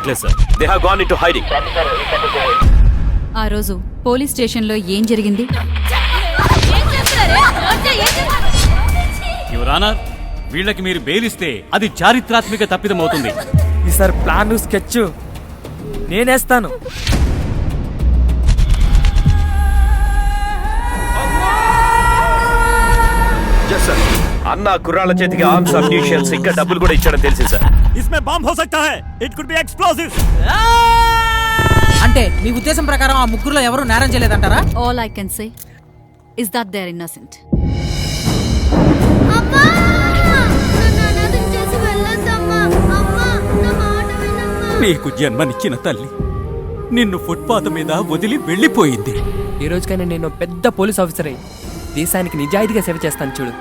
దొరకట్లేదు sir. They have gone into hiding. ఆ రోజు పోలీస్ స్టేషన్లో ఏం జరిగింది? యువర్ ఆనర్, వీళ్ళకి మీరు బెయిలిస్తే అది చారిత్రాత్మక తప్పిదమవుతుంది. ఈసారి ప్లాన్ స్కెచ్ నేనేస్తాను. అన్న కుర్రాళ్ళ చేతికి ఆర్మ్స్, అమ్యూనిషన్స్, ఇంకా డబ్బులు కూడా ఇచ్చాడని తెలిసి సార్. इसमें बम हो सकता है. It could be explosives. అంటే మీ ఉద్దేశం ప్రకారం ఆ ముగ్గురులో ఎవరు నేరం చేయలేదంటారా? All I can say is that they are innocent. నీకు జన్మనిచ్చిన తల్లి నిన్ను ఫుట్పాత్ మీద వదిలి వెళ్ళిపోయింది. ఈ రోజుకైనా నేను పెద్ద పోలీస్ ఆఫీసర్ అయ్యి దేశానికి నిజాయితీగా సేవ చేస్తాను చూడు.